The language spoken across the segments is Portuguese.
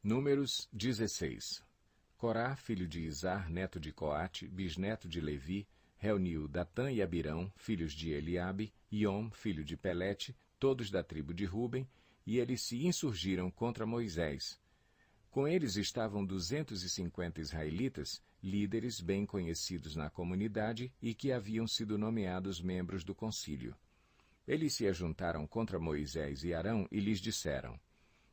Números 16. Corá, filho de Izar, neto de Coate, bisneto de Levi, reuniu Datã e Abirão, filhos de Eliabe, Iom, filho de Pelete, todos da tribo de Ruben, e eles se insurgiram contra Moisés. Com eles estavam 250 israelitas, líderes bem conhecidos na comunidade e que haviam sido nomeados membros do concílio. Eles se ajuntaram contra Moisés e Arão e lhes disseram: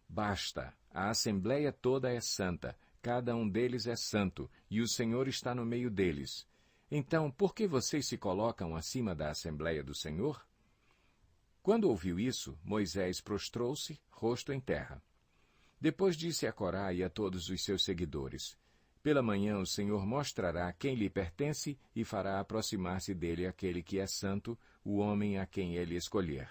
Basta, a assembleia toda é santa, cada um deles é santo, e o Senhor está no meio deles. Então, por que vocês se colocam acima da assembleia do Senhor? Quando ouviu isso, Moisés prostrou-se, rosto em terra. Depois disse a Corá e a todos os seus seguidores: Pela manhã o Senhor mostrará quem lhe pertence e fará aproximar-se dele aquele que é santo, o homem a quem ele escolher.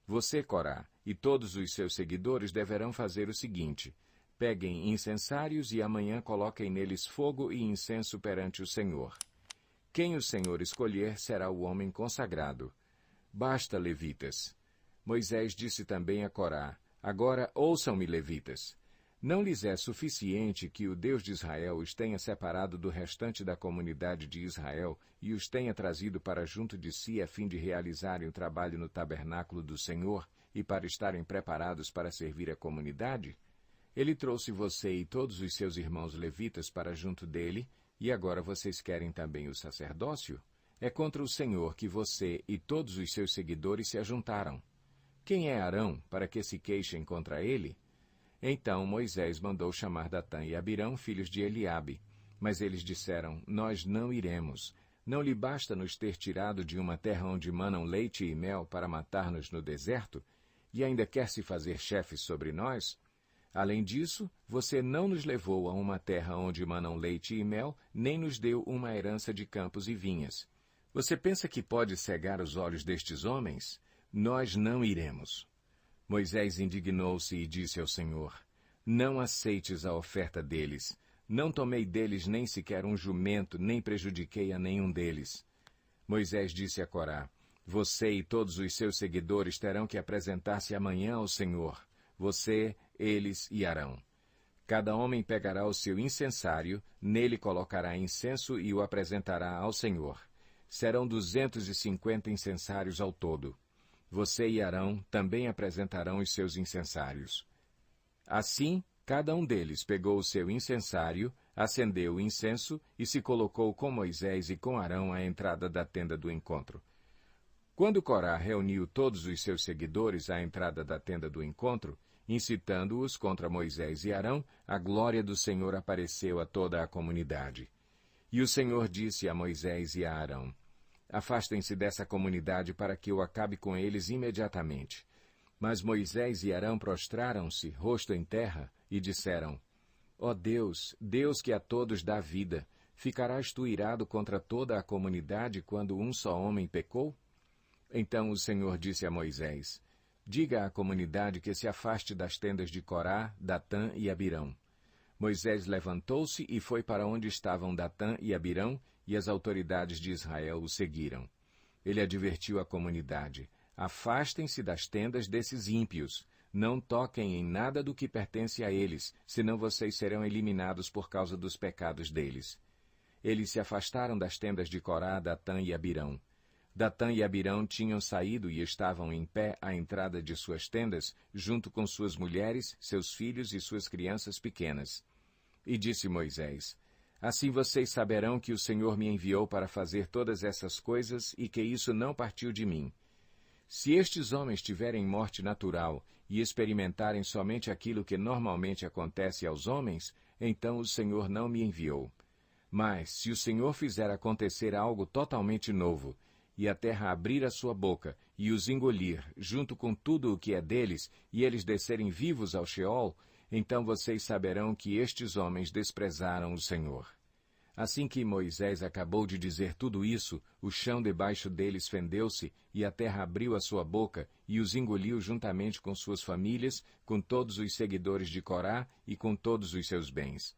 Você, Corá, e todos os seus seguidores deverão fazer o seguinte: peguem incensários e amanhã coloquem neles fogo e incenso perante o Senhor. Quem o Senhor escolher será o homem consagrado. Basta, levitas. Moisés disse também a Corá: Agora ouçam-me, levitas. Não lhes é suficiente que o Deus de Israel os tenha separado do restante da comunidade de Israel e os tenha trazido para junto de si a fim de realizarem o trabalho no tabernáculo do Senhor e para estarem preparados para servir a comunidade? Ele trouxe você e todos os seus irmãos levitas para junto dele, e agora vocês querem também o sacerdócio? É contra o Senhor que você e todos os seus seguidores se ajuntaram. Quem é Arão, para que se queixem contra ele? Então Moisés mandou chamar Datã e Abirão, filhos de Eliabe. Mas eles disseram: Nós não iremos. Não lhe basta nos ter tirado de uma terra onde manam leite e mel para matar-nos no deserto? E ainda quer se fazer chefe sobre nós? Além disso, você não nos levou a uma terra onde manam leite e mel, nem nos deu uma herança de campos e vinhas. Você pensa que pode cegar os olhos destes homens? Nós não iremos. Moisés indignou-se e disse ao Senhor: Não aceites a oferta deles. Não tomei deles nem sequer um jumento, nem prejudiquei a nenhum deles. Moisés disse a Corá: Você e todos os seus seguidores terão que apresentar-se amanhã ao Senhor. Você, eles e Arão. Cada homem pegará o seu incensário, nele colocará incenso e o apresentará ao Senhor. Serão 250 incensários ao todo. Você e Arão também apresentarão os seus incensários. Assim, cada um deles pegou o seu incensário, acendeu o incenso e se colocou com Moisés e com Arão à entrada da tenda do encontro. Quando Corá reuniu todos os seus seguidores à entrada da tenda do encontro, incitando-os contra Moisés e Arão, a glória do Senhor apareceu a toda a comunidade. E o Senhor disse a Moisés e a Arão: Afastem-se dessa comunidade para que eu acabe com eles imediatamente. Mas Moisés e Arão prostraram-se, rosto em terra, e disseram: Ó Deus, Deus que a todos dá vida, ficarás tu irado contra toda a comunidade quando um só homem pecou? Então o Senhor disse a Moisés: Diga à comunidade que se afaste das tendas de Corá, Datã e Abirão. Moisés levantou-se e foi para onde estavam Datã e Abirão, e as autoridades de Israel o seguiram. Ele advertiu a comunidade: Afastem-se das tendas desses ímpios. Não toquem em nada do que pertence a eles, senão vocês serão eliminados por causa dos pecados deles. Eles se afastaram das tendas de Corá, Datã e Abirão. Datã e Abirão tinham saído e estavam em pé à entrada de suas tendas, junto com suas mulheres, seus filhos e suas crianças pequenas. E disse Moisés: Assim vocês saberão que o Senhor me enviou para fazer todas essas coisas e que isso não partiu de mim. Se estes homens tiverem morte natural e experimentarem somente aquilo que normalmente acontece aos homens, então o Senhor não me enviou. Mas, se o Senhor fizer acontecer algo totalmente novo, e a terra abrir a sua boca e os engolir, junto com tudo o que é deles, e eles descerem vivos ao Sheol, então vocês saberão que estes homens desprezaram o Senhor. Assim que Moisés acabou de dizer tudo isso, o chão debaixo deles fendeu-se, e a terra abriu a sua boca, e os engoliu juntamente com suas famílias, com todos os seguidores de Corá e com todos os seus bens.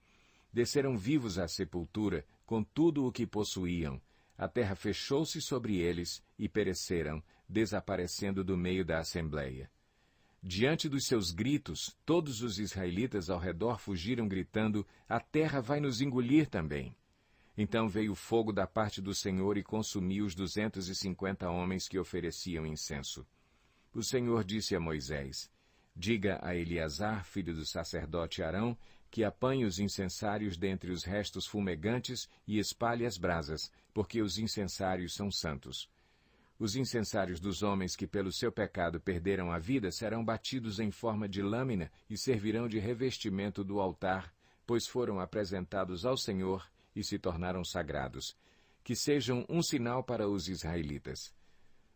Desceram vivos à sepultura, com tudo o que possuíam. A terra fechou-se sobre eles e pereceram, desaparecendo do meio da assembleia. Diante dos seus gritos, todos os israelitas ao redor fugiram gritando: a terra vai nos engolir também. Então veio fogo da parte do Senhor e consumiu os 250 homens que ofereciam incenso. O Senhor disse a Moisés: diga a Eleazar, filho do sacerdote Arão, que apanhe os incensários dentre os restos fumegantes e espalhe as brasas, porque os incensários são santos. Os incensários dos homens que pelo seu pecado perderam a vida serão batidos em forma de lâmina e servirão de revestimento do altar, pois foram apresentados ao Senhor e se tornaram sagrados. Que sejam um sinal para os israelitas.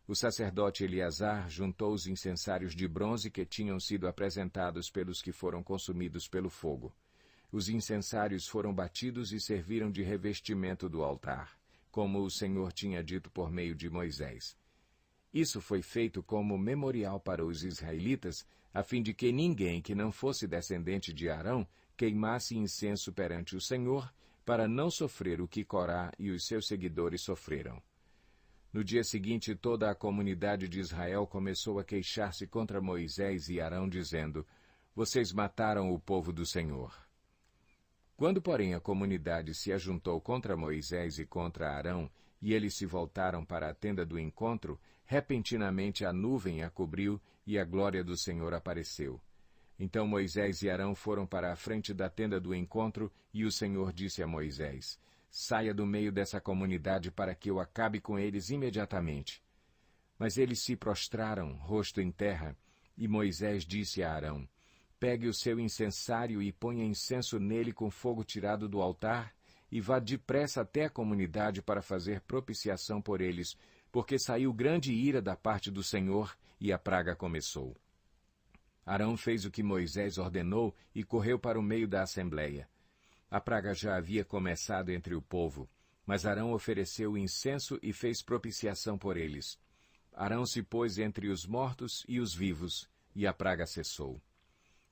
O sacerdote Eleazar juntou os incensários de bronze que tinham sido apresentados pelos que foram consumidos pelo fogo. Os incensários foram batidos e serviram de revestimento do altar, como o Senhor tinha dito por meio de Moisés. Isso foi feito como memorial para os israelitas, a fim de que ninguém que não fosse descendente de Arão queimasse incenso perante o Senhor, para não sofrer o que Corá e os seus seguidores sofreram. No dia seguinte, toda a comunidade de Israel começou a queixar-se contra Moisés e Arão, dizendo: vocês mataram o povo do Senhor. Quando, porém, a comunidade se ajuntou contra Moisés e contra Arão, e eles se voltaram para a tenda do encontro, repentinamente a nuvem a cobriu e a glória do Senhor apareceu. Então Moisés e Arão foram para a frente da tenda do encontro, e o Senhor disse a Moisés: saia do meio dessa comunidade para que eu acabe com eles imediatamente. Mas eles se prostraram, rosto em terra, e Moisés disse a Arão: pegue o seu incensário e ponha incenso nele com fogo tirado do altar, e vá depressa até a comunidade para fazer propiciação por eles, porque saiu grande ira da parte do Senhor, e a praga começou. Arão fez o que Moisés ordenou e correu para o meio da assembleia. A praga já havia começado entre o povo, mas Arão ofereceu incenso e fez propiciação por eles. Arão se pôs entre os mortos e os vivos, e a praga cessou.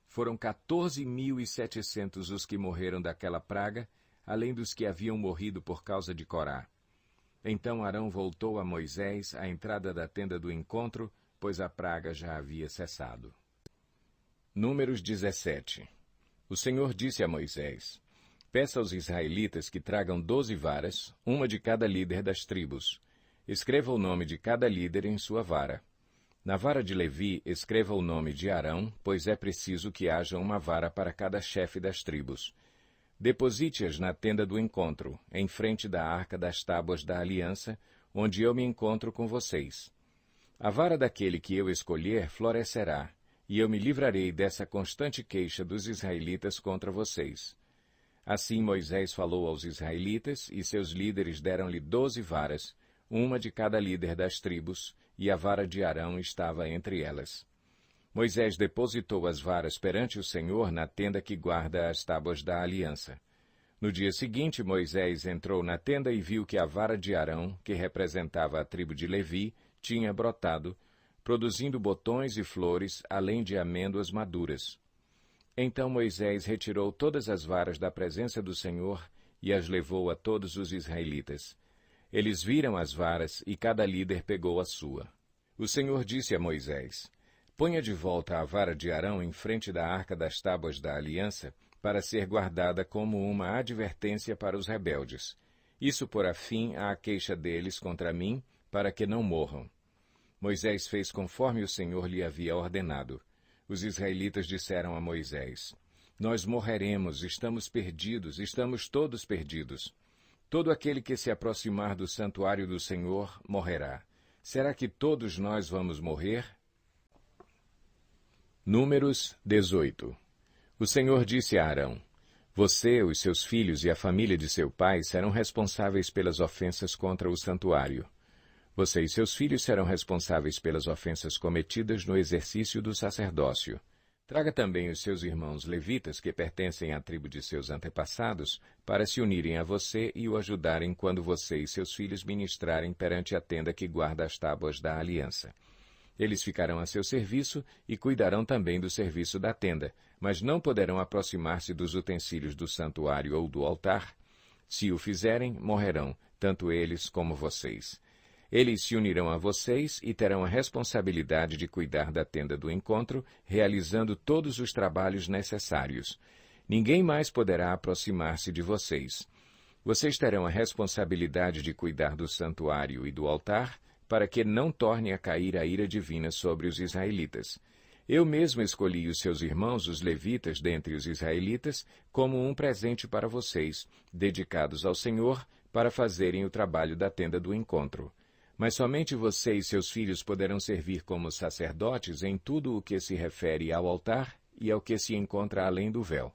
Foram 14.700 os que morreram daquela praga, além dos que haviam morrido por causa de Corá. Então Arão voltou a Moisés à entrada da tenda do encontro, pois a praga já havia cessado. Números 17. O Senhor disse a Moisés: peça aos israelitas que tragam 12 varas, uma de cada líder das tribos. Escreva o nome de cada líder em sua vara. Na vara de Levi, escreva o nome de Arão, pois é preciso que haja uma vara para cada chefe das tribos. Deposite-as na tenda do encontro, em frente da arca das tábuas da aliança, onde eu me encontro com vocês. A vara daquele que eu escolher florescerá, e eu me livrarei dessa constante queixa dos israelitas contra vocês. Assim Moisés falou aos israelitas, e seus líderes deram-lhe 12 varas, uma de cada líder das tribos, e a vara de Arão estava entre elas. Moisés depositou as varas perante o Senhor na tenda que guarda as tábuas da aliança. No dia seguinte, Moisés entrou na tenda e viu que a vara de Arão, que representava a tribo de Levi, tinha brotado, produzindo botões e flores, além de amêndoas maduras. Então Moisés retirou todas as varas da presença do Senhor e as levou a todos os israelitas. Eles viram as varas e cada líder pegou a sua. O Senhor disse a Moisés: ponha de volta a vara de Arão em frente da arca das tábuas da aliança, para ser guardada como uma advertência para os rebeldes. Isso porá fim à queixa deles contra mim, para que não morram. Moisés fez conforme o Senhor lhe havia ordenado. Os israelitas disseram a Moisés: nós morreremos, estamos perdidos, estamos todos perdidos. Todo aquele que se aproximar do santuário do Senhor morrerá. Será que todos nós vamos morrer? Números 18. O Senhor disse a Arão: você, os seus filhos e a família de seu pai serão responsáveis pelas ofensas contra o santuário. Você e seus filhos serão responsáveis pelas ofensas cometidas no exercício do sacerdócio. Traga também os seus irmãos levitas, que pertencem à tribo de seus antepassados, para se unirem a você e o ajudarem quando você e seus filhos ministrarem perante a tenda que guarda as tábuas da aliança. Eles ficarão a seu serviço e cuidarão também do serviço da tenda, mas não poderão aproximar-se dos utensílios do santuário ou do altar. Se o fizerem, morrerão, tanto eles como vocês. Eles se unirão a vocês e terão a responsabilidade de cuidar da tenda do encontro, realizando todos os trabalhos necessários. Ninguém mais poderá aproximar-se de vocês. Vocês terão a responsabilidade de cuidar do santuário e do altar, para que não torne a cair a ira divina sobre os israelitas. Eu mesmo escolhi os seus irmãos, os levitas, dentre os israelitas, como um presente para vocês, dedicados ao Senhor, para fazerem o trabalho da tenda do encontro. Mas somente você e seus filhos poderão servir como sacerdotes em tudo o que se refere ao altar e ao que se encontra além do véu.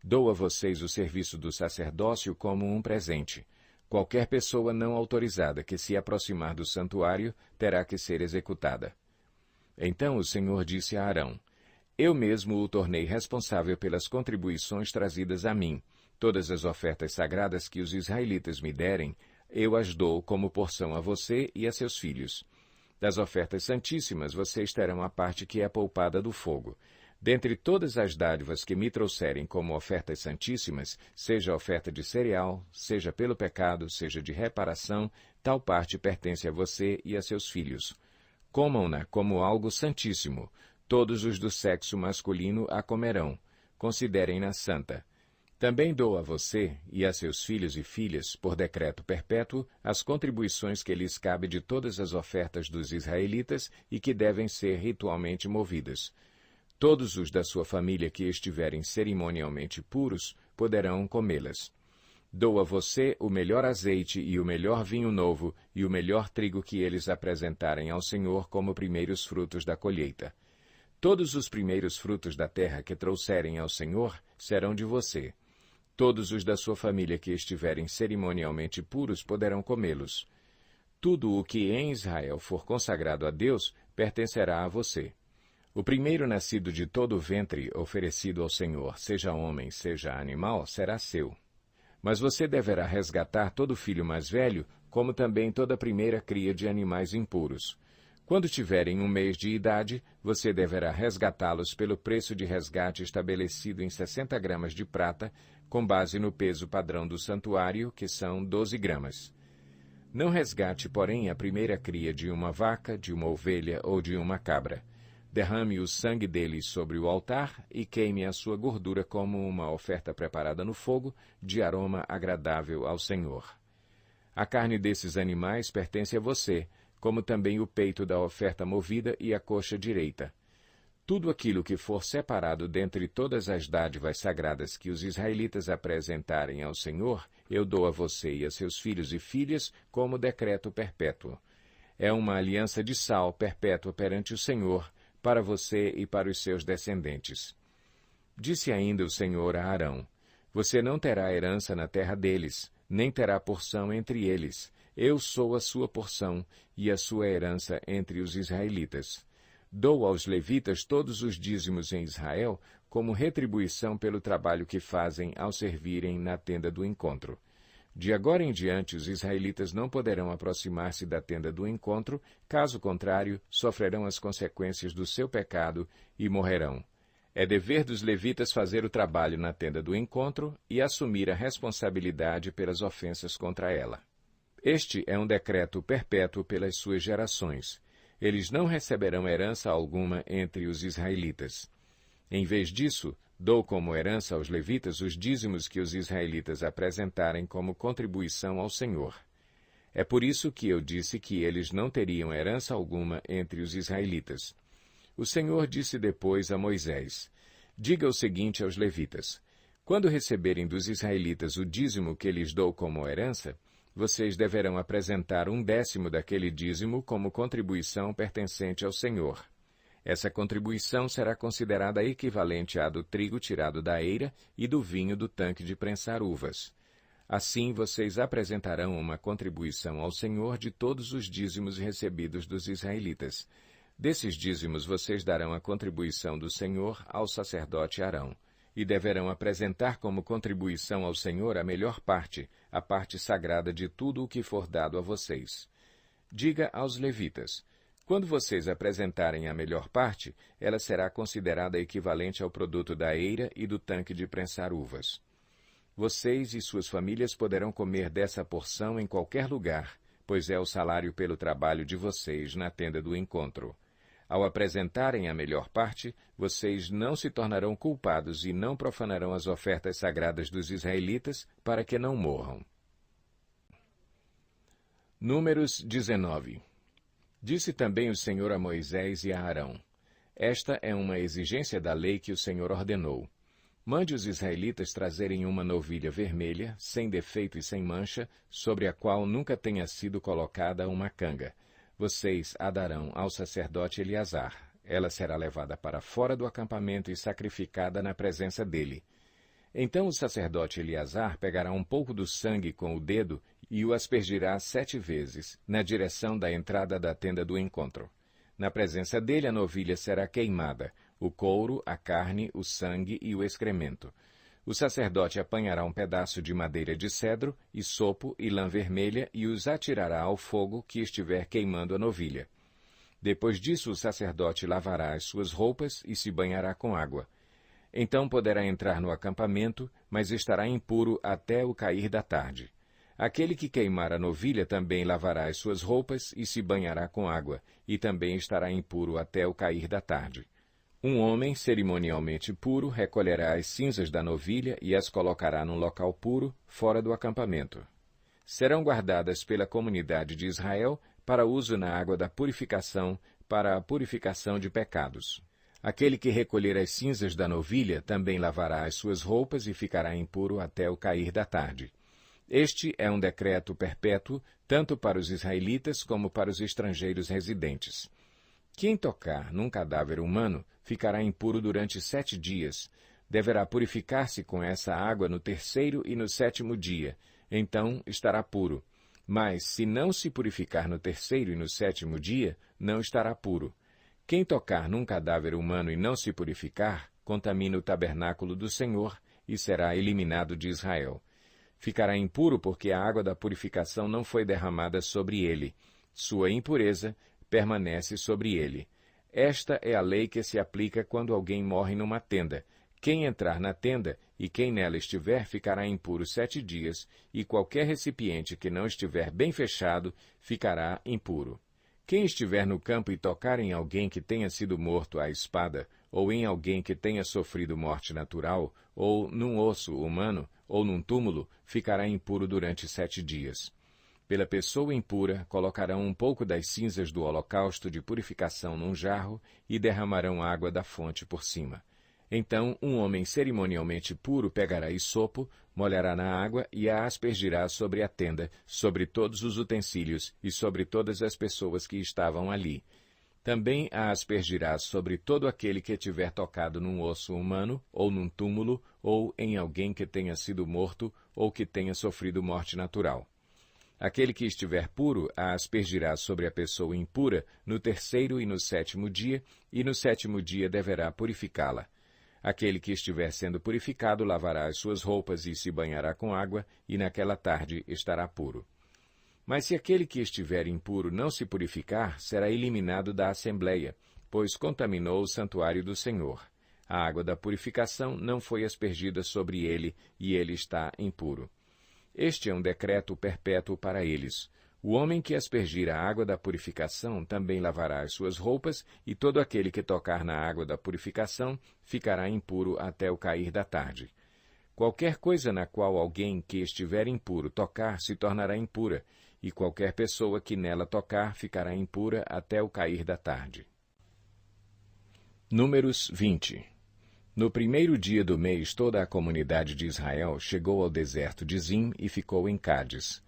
Dou a vocês o serviço do sacerdócio como um presente. Qualquer pessoa não autorizada que se aproximar do santuário terá que ser executada. Então o Senhor disse a Arão: Eu mesmo o tornei responsável pelas contribuições trazidas a mim. Todas as ofertas sagradas que os israelitas me derem, eu as dou como porção a você e a seus filhos. Das ofertas santíssimas, vocês terão a parte que é poupada do fogo. Dentre todas as dádivas que me trouxerem como ofertas santíssimas, seja oferta de cereal, seja pelo pecado, seja de reparação, tal parte pertence a você e a seus filhos. Comam-na como algo santíssimo. Todos os do sexo masculino a comerão. Considerem-na santa. Também dou a você e a seus filhos e filhas, por decreto perpétuo, as contribuições que lhes cabe de todas as ofertas dos israelitas e que devem ser ritualmente movidas. Todos os da sua família que estiverem cerimonialmente puros poderão comê-las. Dou a você o melhor azeite e o melhor vinho novo e o melhor trigo que eles apresentarem ao Senhor como primeiros frutos da colheita. Todos os primeiros frutos da terra que trouxerem ao Senhor serão de você. Todos os da sua família que estiverem cerimonialmente puros poderão comê-los. Tudo o que em Israel for consagrado a Deus pertencerá a você. O primeiro nascido de todo o ventre oferecido ao Senhor, seja homem, seja animal, será seu. Mas você deverá resgatar todo filho mais velho, como também toda primeira cria de animais impuros. Quando tiverem 1 mês de idade, você deverá resgatá-los pelo preço de resgate estabelecido em 60 gramas de prata, com base no peso padrão do santuário, que são 12 gramas. Não resgate, porém, a primeira cria de uma vaca, de uma ovelha ou de uma cabra. Derrame o sangue deles sobre o altar e queime a sua gordura como uma oferta preparada no fogo, de aroma agradável ao Senhor. A carne desses animais pertence a você, como também o peito da oferta movida e a coxa direita. Tudo aquilo que for separado dentre todas as dádivas sagradas que os israelitas apresentarem ao Senhor, eu dou a você e a seus filhos e filhas como decreto perpétuo. É uma aliança de sal perpétua perante o Senhor, para você e para os seus descendentes. Disse ainda o Senhor a Arão: Você não terá herança na terra deles, nem terá porção entre eles. Eu sou a sua porção e a sua herança entre os israelitas. Dou aos levitas todos os dízimos em Israel como retribuição pelo trabalho que fazem ao servirem na tenda do encontro. De agora em diante, os israelitas não poderão aproximar-se da tenda do encontro, caso contrário, sofrerão as consequências do seu pecado e morrerão. É dever dos levitas fazer o trabalho na tenda do encontro e assumir a responsabilidade pelas ofensas contra ela. Este é um decreto perpétuo pelas suas gerações. Eles não receberão herança alguma entre os israelitas. Em vez disso, dou como herança aos levitas os dízimos que os israelitas apresentarem como contribuição ao Senhor. É por isso que eu disse que eles não teriam herança alguma entre os israelitas. O Senhor disse depois a Moisés: Diga o seguinte aos levitas: Quando receberem dos israelitas o dízimo que lhes dou como herança, vocês deverão apresentar 1/10 daquele dízimo como contribuição pertencente ao Senhor. Essa contribuição será considerada equivalente à do trigo tirado da eira e do vinho do tanque de prensar uvas. Assim, vocês apresentarão uma contribuição ao Senhor de todos os dízimos recebidos dos israelitas. Desses dízimos vocês darão a contribuição do Senhor ao sacerdote Arão, e deverão apresentar como contribuição ao Senhor a melhor parte, a parte sagrada de tudo o que for dado a vocês. Diga aos levitas: quando vocês apresentarem a melhor parte, ela será considerada equivalente ao produto da eira e do tanque de prensar uvas. Vocês e suas famílias poderão comer dessa porção em qualquer lugar, pois é o salário pelo trabalho de vocês na tenda do encontro. Ao apresentarem a melhor parte, vocês não se tornarão culpados e não profanarão as ofertas sagradas dos israelitas, para que não morram. Números 19. Disse também o Senhor a Moisés e a Arão: Esta é uma exigência da lei que o Senhor ordenou. Mande os israelitas trazerem uma novilha vermelha, sem defeito e sem mancha, sobre a qual nunca tenha sido colocada uma canga. Vocês a darão ao sacerdote Eleazar. Ela será levada para fora do acampamento e sacrificada na presença dele. Então o sacerdote Eleazar pegará um pouco do sangue com o dedo e o aspergirá 7 vezes, na direção da entrada da tenda do encontro. Na presença dele a novilha será queimada, o couro, a carne, o sangue e o excremento. O sacerdote apanhará um pedaço de madeira de cedro, isopo e lã vermelha e os atirará ao fogo que estiver queimando a novilha. Depois disso, o sacerdote lavará as suas roupas e se banhará com água. Então poderá entrar no acampamento, mas estará impuro até o cair da tarde. Aquele que queimar a novilha também lavará as suas roupas e se banhará com água, e também estará impuro até o cair da tarde. Um homem cerimonialmente puro recolherá as cinzas da novilha e as colocará num local puro, fora do acampamento. Serão guardadas pela comunidade de Israel para uso na água da purificação, para a purificação de pecados. Aquele que recolher as cinzas da novilha também lavará as suas roupas e ficará impuro até o cair da tarde. Este é um decreto perpétuo, tanto para os israelitas como para os estrangeiros residentes. Quem tocar num cadáver humano ficará impuro durante 7 dias. Deverá purificar-se com essa água no 3º e no 7º dia. Então estará puro. Mas, se não se purificar no 3º e no 7º dia, não estará puro. Quem tocar num cadáver humano e não se purificar, contamina o tabernáculo do Senhor e será eliminado de Israel. Ficará impuro porque a água da purificação não foi derramada sobre ele. Sua impureza permanece sobre ele. Esta é a lei que se aplica quando alguém morre numa tenda. Quem entrar na tenda e quem nela estiver ficará impuro 7 dias, e qualquer recipiente que não estiver bem fechado ficará impuro. Quem estiver no campo e tocar em alguém que tenha sido morto à espada, ou em alguém que tenha sofrido morte natural, ou num osso humano, ou num túmulo, ficará impuro durante 7 dias. Pela pessoa impura, colocarão um pouco das cinzas do holocausto de purificação num jarro e derramarão água da fonte por cima. Então, um homem cerimonialmente puro pegará isopo, molhará na água e a aspergirá sobre a tenda, sobre todos os utensílios e sobre todas as pessoas que estavam ali. Também a aspergirá sobre todo aquele que tiver tocado num osso humano, ou num túmulo, ou em alguém que tenha sido morto, ou que tenha sofrido morte natural. Aquele que estiver puro a aspergirá sobre a pessoa impura no 3º e no 7º dia, e no 7º dia deverá purificá-la. Aquele que estiver sendo purificado lavará as suas roupas e se banhará com água, e naquela tarde estará puro. Mas se aquele que estiver impuro não se purificar, será eliminado da assembleia, pois contaminou o santuário do Senhor. A água da purificação não foi aspergida sobre ele, e ele está impuro. Este é um decreto perpétuo para eles. O homem que aspergir a água da purificação também lavará as suas roupas, e todo aquele que tocar na água da purificação ficará impuro até o cair da tarde. Qualquer coisa na qual alguém que estiver impuro tocar se tornará impura, e qualquer pessoa que nela tocar ficará impura até o cair da tarde. Números 20. No 1º dia do mês, toda a comunidade de Israel chegou ao deserto de Zim e ficou em Cádiz.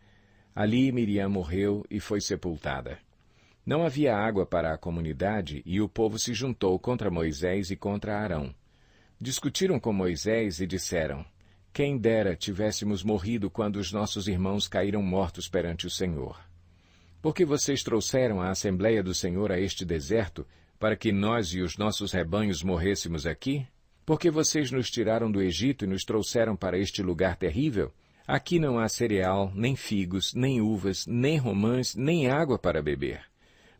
Ali Miriam morreu e foi sepultada. Não havia água para a comunidade e o povo se juntou contra Moisés e contra Arão. Discutiram com Moisés e disseram: Quem dera tivéssemos morrido quando os nossos irmãos caíram mortos perante o Senhor. Por que vocês trouxeram a Assembleia do Senhor a este deserto, para que nós e os nossos rebanhos morrêssemos aqui? Porque vocês nos tiraram do Egito e nos trouxeram para este lugar terrível? Aqui não há cereal, nem figos, nem uvas, nem romãs, nem água para beber.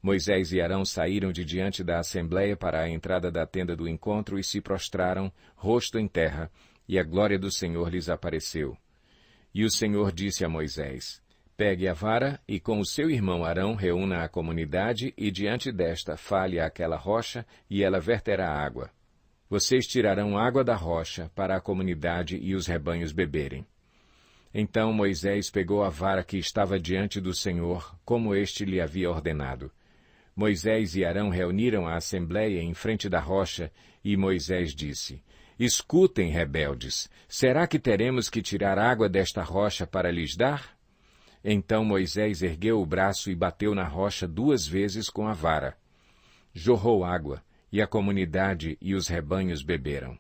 Moisés e Arão saíram de diante da Assembleia para a entrada da tenda do encontro e se prostraram, rosto em terra, e a glória do Senhor lhes apareceu. E o Senhor disse a Moisés: Pegue a vara e com o seu irmão Arão reúna a comunidade e diante desta fale àquela rocha e ela verterá água. Vocês tirarão água da rocha para a comunidade e os rebanhos beberem. Então Moisés pegou a vara que estava diante do Senhor, como este lhe havia ordenado. Moisés e Arão reuniram a assembleia em frente da rocha e Moisés disse: Escutem, rebeldes, será que teremos que tirar água desta rocha para lhes dar? Então Moisés ergueu o braço e bateu na rocha 2 vezes com a vara. Jorrou água, e a comunidade e os rebanhos beberam.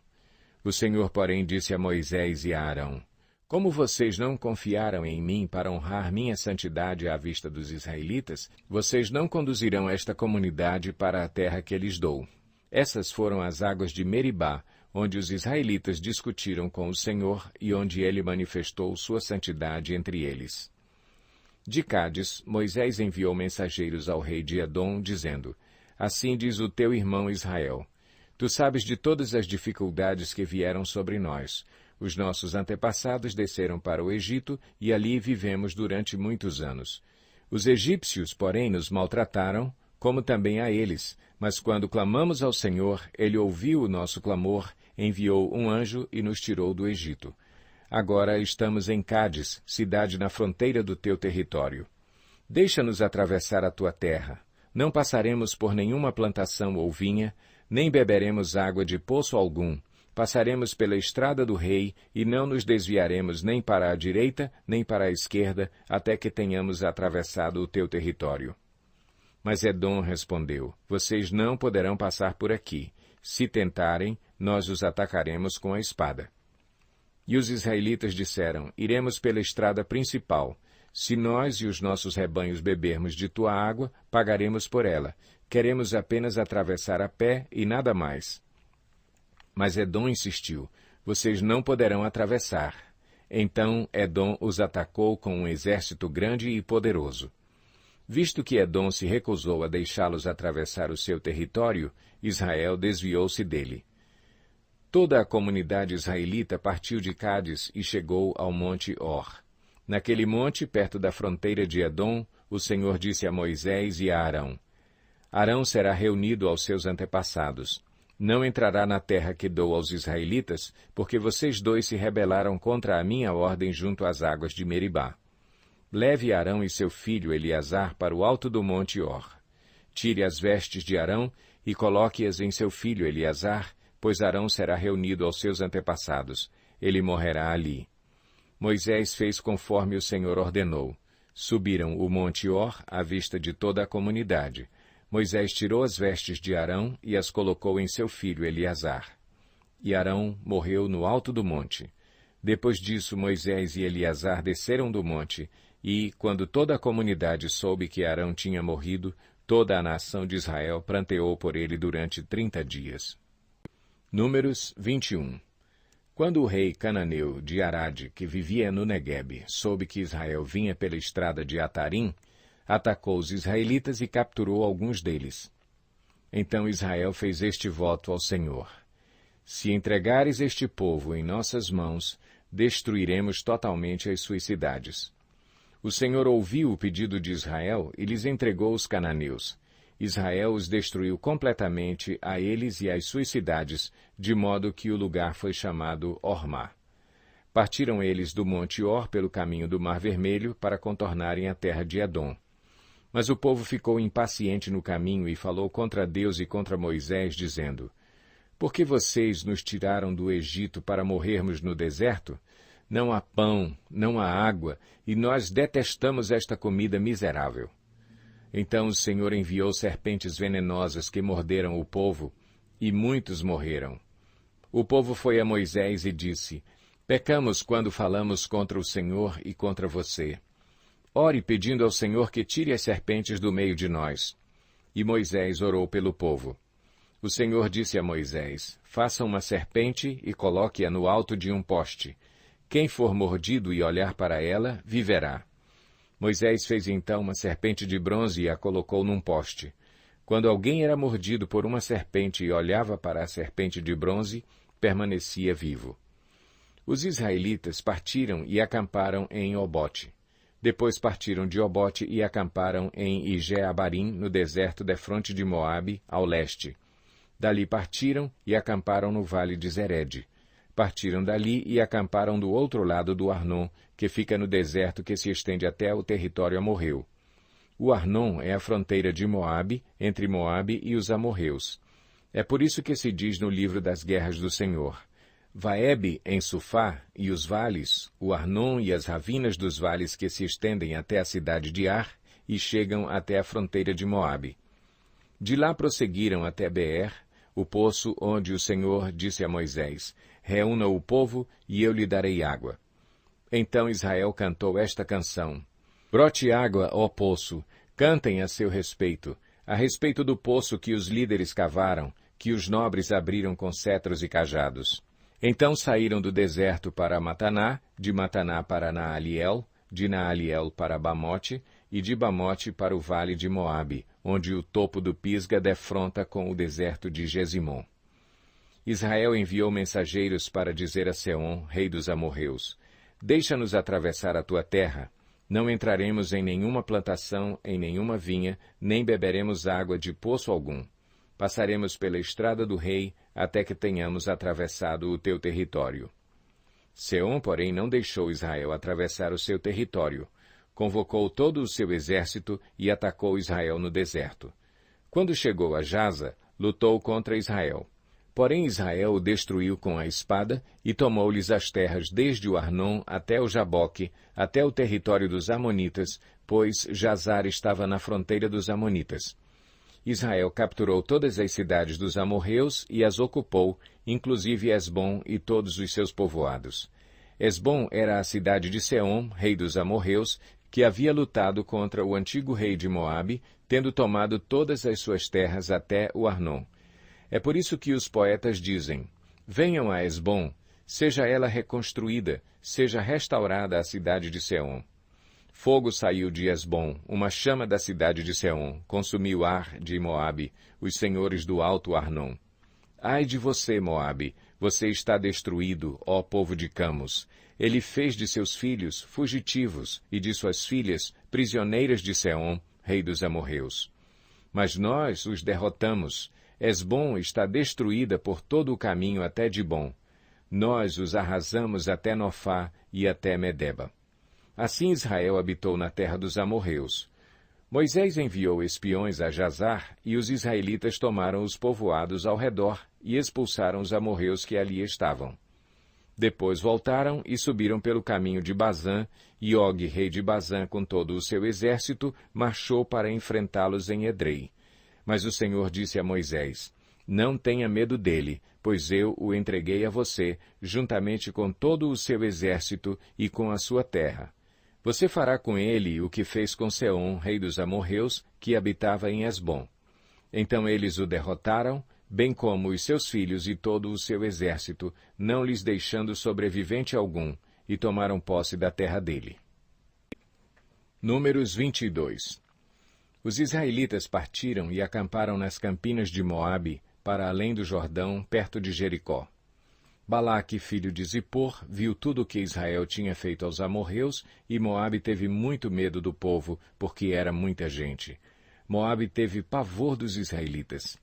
O Senhor, porém, disse a Moisés e a Arão: Como vocês não confiaram em mim para honrar minha santidade à vista dos israelitas, vocês não conduzirão esta comunidade para a terra que lhes dou. Essas foram as águas de Meribá, onde os israelitas discutiram com o Senhor e onde ele manifestou sua santidade entre eles. De Cádiz, Moisés enviou mensageiros ao rei de Edom, dizendo: Assim diz o teu irmão Israel: Tu sabes de todas as dificuldades que vieram sobre nós. Os nossos antepassados desceram para o Egito e ali vivemos durante muitos anos. Os egípcios, porém, nos maltrataram, como também a eles. Mas quando clamamos ao Senhor, ele ouviu o nosso clamor, enviou um anjo e nos tirou do Egito. Agora estamos em Cádiz, cidade na fronteira do teu território. Deixa-nos atravessar a tua terra. Não passaremos por nenhuma plantação ou vinha, nem beberemos água de poço algum. Passaremos pela estrada do rei e não nos desviaremos nem para a direita, nem para a esquerda, até que tenhamos atravessado o teu território. Mas Edom respondeu: Vocês não poderão passar por aqui. Se tentarem, nós os atacaremos com a espada. E os israelitas disseram: Iremos pela estrada principal. Se nós e os nossos rebanhos bebermos de tua água, pagaremos por ela. Queremos apenas atravessar a pé e nada mais. Mas Edom insistiu: Vocês não poderão atravessar. Então Edom os atacou com um exército grande e poderoso. Visto que Edom se recusou a deixá-los atravessar o seu território, Israel desviou-se dele. Toda a comunidade israelita partiu de Cádiz e chegou ao monte Or. Naquele monte, perto da fronteira de Edom, o Senhor disse a Moisés e a Arão: Arão será reunido aos seus antepassados. Não entrará na terra que dou aos israelitas, porque vocês dois se rebelaram contra a minha ordem junto às águas de Meribá. Leve Arão e seu filho Eleazar para o alto do monte Or. Tire as vestes de Arão e coloque-as em seu filho Eleazar, pois Arão será reunido aos seus antepassados. Ele morrerá ali. Moisés fez conforme o Senhor ordenou. Subiram o monte Or à vista de toda a comunidade. Moisés tirou as vestes de Arão e as colocou em seu filho Eleazar. E Arão morreu no alto do monte. Depois disso, Moisés e Eleazar desceram do monte, e, quando toda a comunidade soube que Arão tinha morrido, toda a nação de Israel pranteou por ele durante 30 dias. Números 21. Quando o rei cananeu de Arade, que vivia no Neguebe, soube que Israel vinha pela estrada de Atarim, atacou os israelitas e capturou alguns deles. Então Israel fez este voto ao Senhor: Se entregares este povo em nossas mãos, destruiremos totalmente as suas cidades. O Senhor ouviu o pedido de Israel e lhes entregou os cananeus. Israel os destruiu completamente a eles e às suas cidades, de modo que o lugar foi chamado Ormá. Partiram eles do monte Or pelo caminho do Mar Vermelho para contornarem a terra de Edom. Mas o povo ficou impaciente no caminho e falou contra Deus e contra Moisés, dizendo: Por que vocês nos tiraram do Egito para morrermos no deserto? Não há pão, não há água, e nós detestamos esta comida miserável. Então o Senhor enviou serpentes venenosas que morderam o povo, e muitos morreram. O povo foi a Moisés e disse: Pecamos quando falamos contra o Senhor e contra você. Ore pedindo ao Senhor que tire as serpentes do meio de nós. E Moisés orou pelo povo. O Senhor disse a Moisés: Faça uma serpente e coloque-a no alto de um poste. Quem for mordido e olhar para ela, viverá. Moisés fez então uma serpente de bronze e a colocou num poste. Quando alguém era mordido por uma serpente e olhava para a serpente de bronze, permanecia vivo. Os israelitas partiram e acamparam em Obote. Depois partiram de Obote e acamparam em Ije-Abarim, no deserto defronte de Moabe, ao leste. Dali partiram e acamparam no vale de Zered. Partiram dali e acamparam do outro lado do Arnon, que fica no deserto que se estende até o território amorreu. O Arnon é a fronteira de Moabe, entre Moabe e os amorreus. É por isso que se diz no livro das guerras do Senhor: Vaebe em Sufá e os vales, o Arnon e as ravinas dos vales que se estendem até a cidade de Ar e chegam até a fronteira de Moabe. De lá prosseguiram até Beer, o poço onde o Senhor disse a Moisés: Reúna o povo e eu lhe darei água. Então Israel cantou esta canção: Brote água, ó poço, cantem a seu respeito, a respeito do poço que os líderes cavaram, que os nobres abriram com cetros e cajados. Então saíram do deserto para Mataná, de Mataná para Naaliel, de Naaliel para Bamote, e de Bamote para o vale de Moabe, onde o topo do Pisga defronta com o deserto de Gesimon. Israel enviou mensageiros para dizer a Seom, rei dos amorreus: Deixa-nos atravessar a tua terra. Não entraremos em nenhuma plantação, em nenhuma vinha, nem beberemos água de poço algum. Passaremos pela estrada do rei, até que tenhamos atravessado o teu território. Seom, porém, não deixou Israel atravessar o seu território. Convocou todo o seu exército e atacou Israel no deserto. Quando chegou a Jaza, lutou contra Israel. Porém Israel o destruiu com a espada e tomou-lhes as terras desde o Arnon até o Jaboque, até o território dos Amonitas, pois Jazar estava na fronteira dos Amonitas. Israel capturou todas as cidades dos amorreus e as ocupou, inclusive Esbom e todos os seus povoados. Esbom era a cidade de Seom, rei dos amorreus, que havia lutado contra o antigo rei de Moabe, tendo tomado todas as suas terras até o Arnon. É por isso que os poetas dizem: Venham a Esbom, seja ela reconstruída, seja restaurada a cidade de Seom. Fogo saiu de Esbom, uma chama da cidade de Seom, consumiu Ar de Moabe, os senhores do alto Arnon. Ai de você, Moabe, você está destruído, ó povo de Camos. Ele fez de seus filhos fugitivos e de suas filhas prisioneiras de Seom, rei dos amorreus. Mas nós os derrotamos. Esbom está destruída por todo o caminho até Dibom. Nós os arrasamos até Nofá e até Medeba. Assim Israel habitou na terra dos amorreus. Moisés enviou espiões a Jazar, e os israelitas tomaram os povoados ao redor e expulsaram os amorreus que ali estavam. Depois voltaram e subiram pelo caminho de Bazã, e Og, rei de Bazã, com todo o seu exército, marchou para enfrentá-los em Edrei. Mas o Senhor disse a Moisés: Não tenha medo dele, pois eu o entreguei a você, juntamente com todo o seu exército e com a sua terra. Você fará com ele o que fez com Seom, rei dos amorreus, que habitava em Esbom. Então eles o derrotaram, bem como os seus filhos e todo o seu exército, não lhes deixando sobrevivente algum, e tomaram posse da terra dele. Números 22. Os israelitas partiram e acamparam nas campinas de Moabe, para além do Jordão, perto de Jericó. Balaque, filho de Zippor, viu tudo o que Israel tinha feito aos amorreus, e Moabe teve muito medo do povo, porque era muita gente. Moabe teve pavor dos israelitas.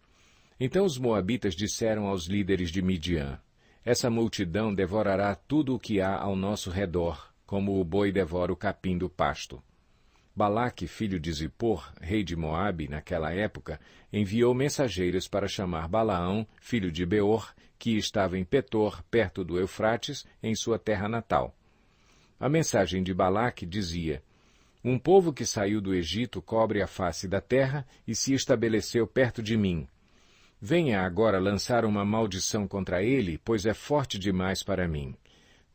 Então os moabitas disseram aos líderes de Midian: Essa multidão devorará tudo o que há ao nosso redor, como o boi devora o capim do pasto. Balaque, filho de Zippor, rei de Moabe, naquela época, enviou mensageiros para chamar Balaão, filho de Beor, que estava em Petor, perto do Eufrates, em sua terra natal. A mensagem de Balaque dizia: Um povo que saiu do Egito cobre a face da terra e se estabeleceu perto de mim. Venha agora lançar uma maldição contra ele, pois é forte demais para mim.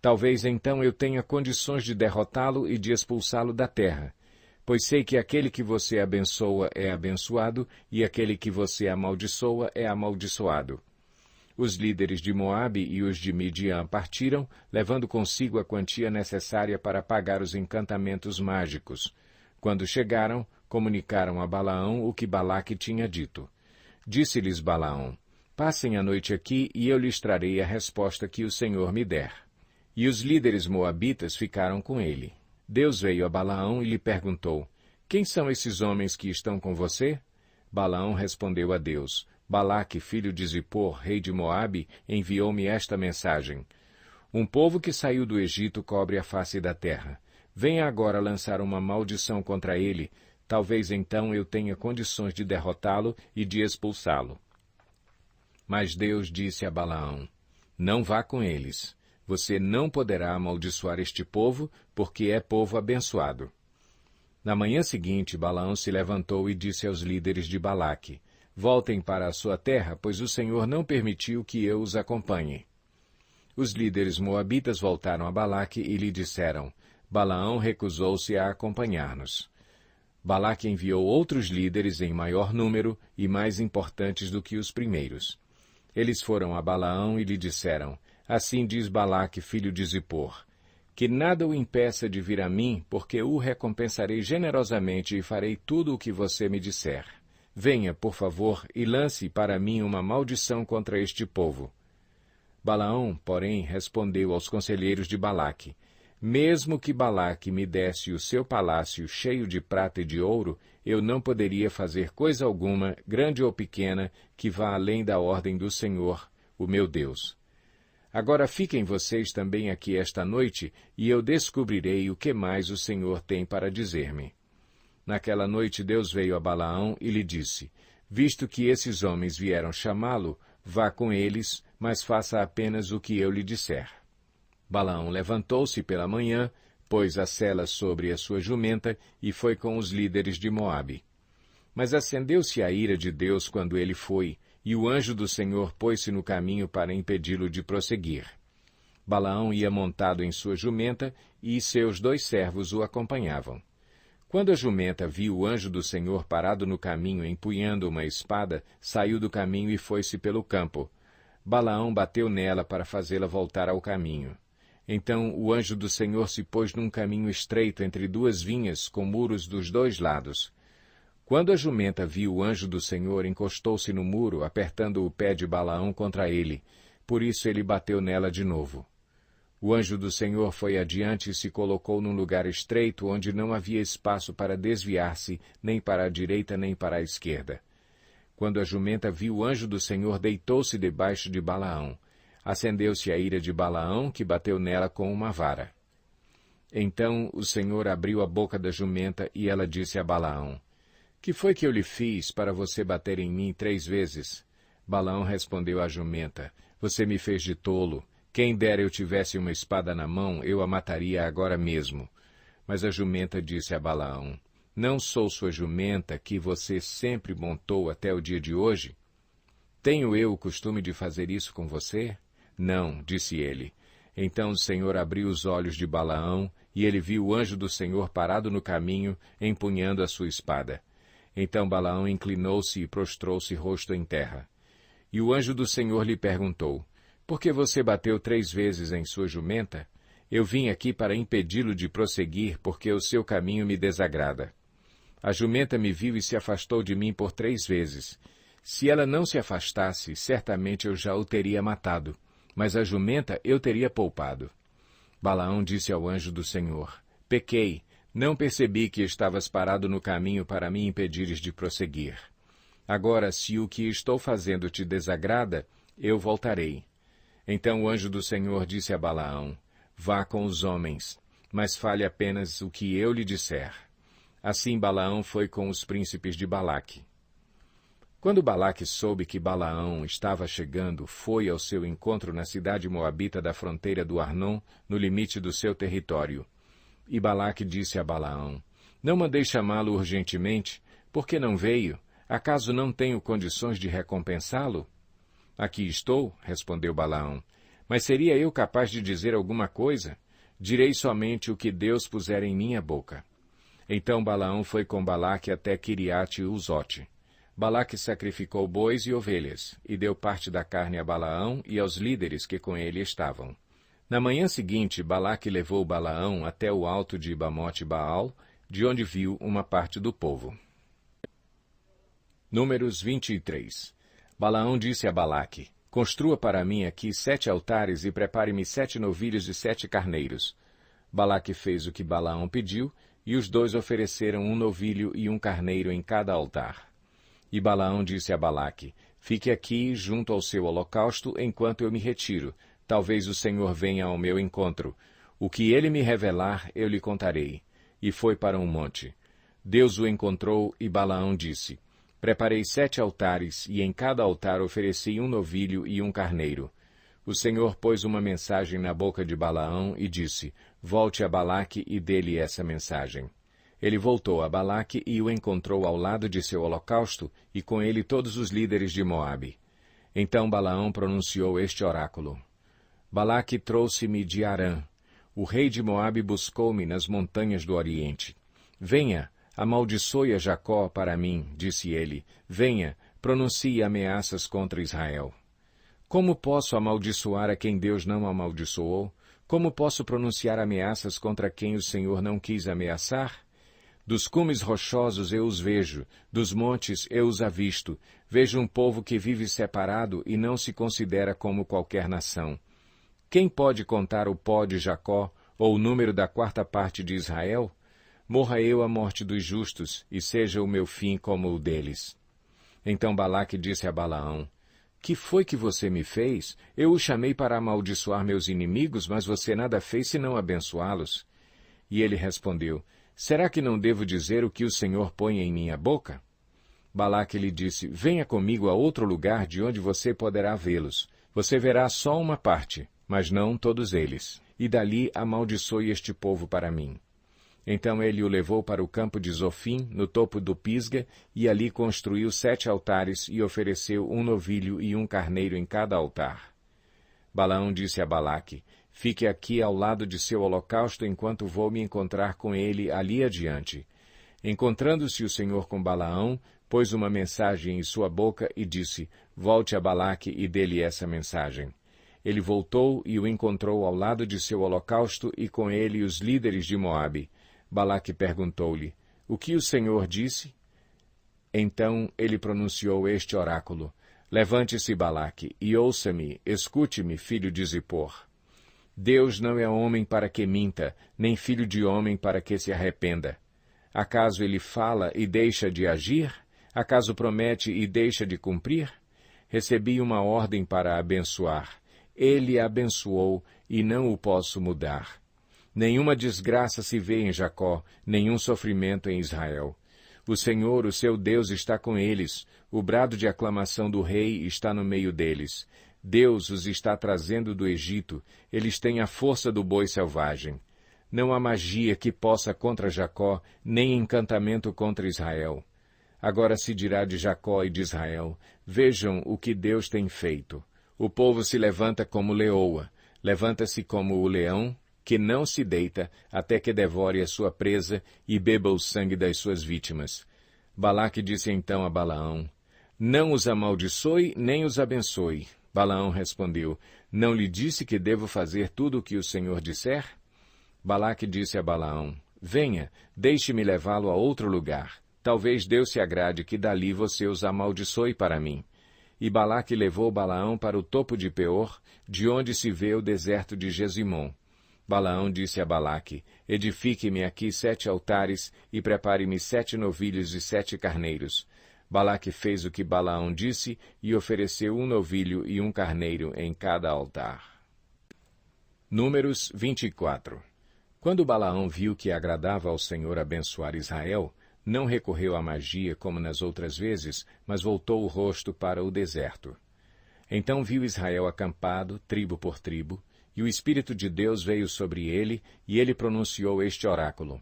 Talvez então eu tenha condições de derrotá-lo e de expulsá-lo da terra. Pois sei que aquele que você abençoa é abençoado, e aquele que você amaldiçoa é amaldiçoado. Os líderes de Moabe e os de Midian partiram, levando consigo a quantia necessária para pagar os encantamentos mágicos. Quando chegaram, comunicaram a Balaão o que Balaque tinha dito. Disse-lhes Balaão: Passem a noite aqui, e eu lhes trarei a resposta que o Senhor me der. E os líderes moabitas ficaram com ele. Deus veio a Balaão e lhe perguntou: Quem são esses homens que estão com você? Balaão respondeu a Deus: Balaque, filho de Zippor, rei de Moabe, enviou-me esta mensagem: Um povo que saiu do Egito cobre a face da terra. Venha agora lançar uma maldição contra ele, talvez então eu tenha condições de derrotá-lo e de expulsá-lo. Mas Deus disse a Balaão: Não vá com eles. Você não poderá amaldiçoar este povo, porque é povo abençoado. Na manhã seguinte, Balaão se levantou e disse aos líderes de Balaque: Voltem para a sua terra, pois o Senhor não permitiu que eu os acompanhe. Os líderes moabitas voltaram a Balaque e lhe disseram: Balaão recusou-se a acompanhar-nos. Balaque enviou outros líderes em maior número e mais importantes do que os primeiros. Eles foram a Balaão e lhe disseram: Assim diz Balaque, filho de Zippor: Que nada o impeça de vir a mim, porque o recompensarei generosamente e farei tudo o que você me disser. Venha, por favor, e lance para mim uma maldição contra este povo. Balaão, porém, respondeu aos conselheiros de Balaque: Mesmo que Balaque me desse o seu palácio cheio de prata e de ouro, eu não poderia fazer coisa alguma, grande ou pequena, que vá além da ordem do Senhor, o meu Deus. Agora fiquem vocês também aqui esta noite, e eu descobrirei o que mais o Senhor tem para dizer-me. Naquela noite Deus veio a Balaão e lhe disse: Visto que esses homens vieram chamá-lo, vá com eles, mas faça apenas o que eu lhe disser. Balaão levantou-se pela manhã, pôs a sela sobre a sua jumenta e foi com os líderes de Moabe. Mas acendeu-se a ira de Deus quando ele foi, e o anjo do Senhor pôs-se no caminho para impedi-lo de prosseguir. Balaão ia montado em sua jumenta, e seus 2 servos o acompanhavam. Quando a jumenta viu o anjo do Senhor parado no caminho empunhando uma espada, saiu do caminho e foi-se pelo campo. Balaão bateu nela para fazê-la voltar ao caminho. Então o anjo do Senhor se pôs num caminho estreito entre 2 vinhas, com muros dos 2 lados. Quando a jumenta viu o anjo do Senhor, encostou-se no muro, apertando o pé de Balaão contra ele. Por isso ele bateu nela de novo. O anjo do Senhor foi adiante e se colocou num lugar estreito, onde não havia espaço para desviar-se, nem para a direita nem para a esquerda. Quando a jumenta viu o anjo do Senhor, deitou-se debaixo de Balaão. Acendeu-se a ira de Balaão, que bateu nela com uma vara. Então o Senhor abriu a boca da jumenta e ela disse a Balaão: Que foi que eu lhe fiz para você bater em mim 3 vezes? Balaão respondeu à jumenta: Você me fez de tolo. Quem dera eu tivesse uma espada na mão, eu a mataria agora mesmo. Mas a jumenta disse a Balaão: Não sou sua jumenta, que você sempre montou até o dia de hoje? Tenho eu o costume de fazer isso com você? Não, disse ele. Então o Senhor abriu os olhos de Balaão, e ele viu o anjo do Senhor parado no caminho, empunhando a sua espada. Então Balaão inclinou-se e prostrou-se rosto em terra. E o anjo do Senhor lhe perguntou: Por que você bateu 3 vezes em sua jumenta? Eu vim aqui para impedi-lo de prosseguir, porque o seu caminho me desagrada. A jumenta me viu e se afastou de mim por 3 vezes. Se ela não se afastasse, certamente eu já o teria matado, mas a jumenta eu teria poupado. Balaão disse ao anjo do Senhor: Pequei, não percebi que estavas parado no caminho para me impedires de prosseguir. Agora, se o que estou fazendo te desagrada, eu voltarei. Então o anjo do Senhor disse a Balaão: Vá com os homens, mas fale apenas o que eu lhe disser. Assim Balaão foi com os príncipes de Balaque. Quando Balaque soube que Balaão estava chegando, foi ao seu encontro na cidade moabita da fronteira do Arnon, no limite do seu território. E Balaque disse a Balaão: Não mandei chamá-lo urgentemente, por que não veio? Acaso não tenho condições de recompensá-lo? Aqui estou, respondeu Balaão. Mas seria eu capaz de dizer alguma coisa? Direi somente o que Deus puser em minha boca. Então Balaão foi com Balaque até Quiriate-Uzote. Balaque sacrificou bois e ovelhas, e deu parte da carne a Balaão e aos líderes que com ele estavam. Na manhã seguinte, Balaque levou Balaão até o alto de Bamote-Baal, de onde viu uma parte do povo. Números 23. Balaão disse a Balaque: Construa para mim aqui 7 altares e prepare-me 7 novilhos e 7 carneiros. Balaque fez o que Balaão pediu, e os dois ofereceram um novilho e um carneiro em cada altar. E Balaão disse a Balaque, fique aqui junto ao seu holocausto enquanto eu me retiro. Talvez o Senhor venha ao meu encontro. O que ele me revelar, eu lhe contarei. E foi para um monte. Deus o encontrou e Balaão disse, preparei 7 altares e em cada altar ofereci um novilho e um carneiro. O Senhor pôs uma mensagem na boca de Balaão e disse, volte a Balaque e dê-lhe essa mensagem. Ele voltou a Balaque e o encontrou ao lado de seu holocausto, e com ele todos os líderes de Moabe. Então Balaão pronunciou este oráculo. Balaque trouxe-me de Arã. O rei de Moabe buscou-me nas montanhas do Oriente. Venha, amaldiçoe a Jacó para mim, disse ele. Venha, pronuncie ameaças contra Israel. Como posso amaldiçoar a quem Deus não amaldiçoou? Como posso pronunciar ameaças contra quem o Senhor não quis ameaçar? Dos cumes rochosos eu os vejo, dos montes eu os avisto. Vejo um povo que vive separado e não se considera como qualquer nação. Quem pode contar o pó de Jacó, ou o número da 4ª parte de Israel? Morra eu a morte dos justos, e seja o meu fim como o deles. Então Balaque disse a Balaão, que foi que você me fez? Eu o chamei para amaldiçoar meus inimigos, mas você nada fez senão abençoá-los. E ele respondeu, será que não devo dizer o que o Senhor põe em minha boca? Balaque lhe disse, venha comigo a outro lugar de onde você poderá vê-los. Você verá só uma parte, mas não todos eles. E dali amaldiçoe este povo para mim. Então ele o levou para o campo de Zofim, no topo do Pisga, e ali construiu 7 altares e ofereceu um novilho e um carneiro em cada altar. Balaão disse a Balaque, fique aqui ao lado de seu holocausto enquanto vou me encontrar com ele ali adiante. Encontrando-se o Senhor com Balaão, pôs uma mensagem em sua boca e disse, volte a Balaque e dê-lhe essa mensagem. Ele voltou e o encontrou ao lado de seu holocausto e com ele os líderes de Moabe. Balaque perguntou-lhe, o que o Senhor disse? Então ele pronunciou este oráculo, levante-se, Balaque, e ouça-me, escute-me, filho de Zippor. Deus não é homem para que minta, nem filho de homem para que se arrependa. Acaso ele fala e deixa de agir? Acaso promete e deixa de cumprir? Recebi uma ordem para abençoar. Ele abençoou e não o posso mudar. Nenhuma desgraça se vê em Jacó, nenhum sofrimento em Israel. O Senhor, o seu Deus, está com eles. O brado de aclamação do rei está no meio deles. Deus os está trazendo do Egito. Eles têm a força do boi selvagem. Não há magia que possa contra Jacó, nem encantamento contra Israel. Agora se dirá de Jacó e de Israel, vejam o que Deus tem feito. O povo se levanta como leoa, levanta-se como o leão, que não se deita até que devore a sua presa e beba o sangue das suas vítimas. Balaque disse então a Balaão, não os amaldiçoe nem os abençoe. Balaão respondeu, não lhe disse que devo fazer tudo o que o Senhor disser? Balaque disse a Balaão, venha, deixe-me levá-lo a outro lugar. Talvez Deus se agrade que dali você os amaldiçoe para mim. E Balaque levou Balaão para o topo de Peor, de onde se vê o deserto de Gesimom. Balaão disse a Balaque, edifique-me aqui 7 altares e prepare-me 7 novilhos e 7 carneiros. Balaque fez o que Balaão disse e ofereceu um novilho e um carneiro em cada altar. Números 24. Quando Balaão viu que agradava ao Senhor abençoar Israel, não recorreu à magia como nas outras vezes, mas voltou o rosto para o deserto. Então viu Israel acampado, tribo por tribo, e o Espírito de Deus veio sobre ele, e ele pronunciou este oráculo.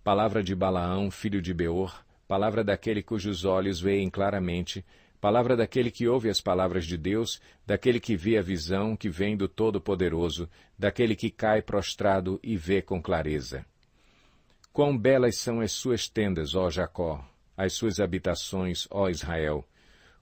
Palavra de Balaão, filho de Beor, palavra daquele cujos olhos veem claramente, palavra daquele que ouve as palavras de Deus, daquele que vê a visão que vem do Todo-Poderoso, daquele que cai prostrado e vê com clareza. Quão belas são as suas tendas, ó Jacó, as suas habitações, ó Israel!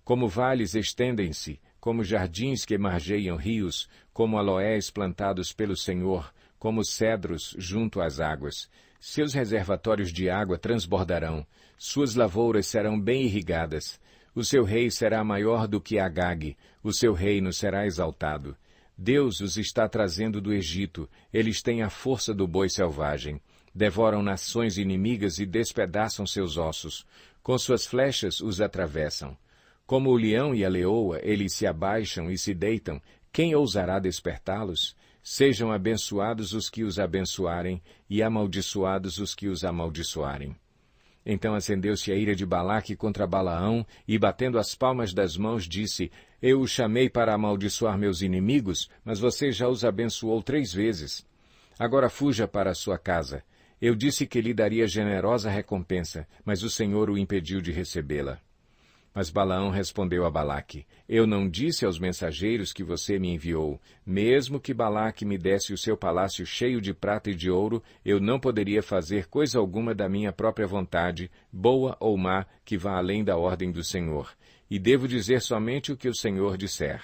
Como vales estendem-se, como jardins que margeiam rios, como aloés plantados pelo Senhor, como cedros junto às águas. Seus reservatórios de água transbordarão, suas lavouras serão bem irrigadas. O seu rei será maior do que Agag, o seu reino será exaltado. Deus os está trazendo do Egito, eles têm a força do boi selvagem. Devoram nações inimigas e despedaçam seus ossos. Com suas flechas os atravessam. Como o leão e a leoa, eles se abaixam e se deitam. Quem ousará despertá-los? Sejam abençoados os que os abençoarem, e amaldiçoados os que os amaldiçoarem. Então acendeu-se a ira de Balaque contra Balaão, e batendo as palmas das mãos, disse: Eu o chamei para amaldiçoar meus inimigos, mas você já os abençoou 3 vezes. Agora fuja para a sua casa. Eu disse que lhe daria generosa recompensa, mas o Senhor o impediu de recebê-la. Mas Balaão respondeu a Balaque: Eu não disse aos mensageiros que você me enviou, mesmo que Balaque me desse o seu palácio cheio de prata e de ouro, eu não poderia fazer coisa alguma da minha própria vontade, boa ou má, que vá além da ordem do Senhor, e devo dizer somente o que o Senhor disser.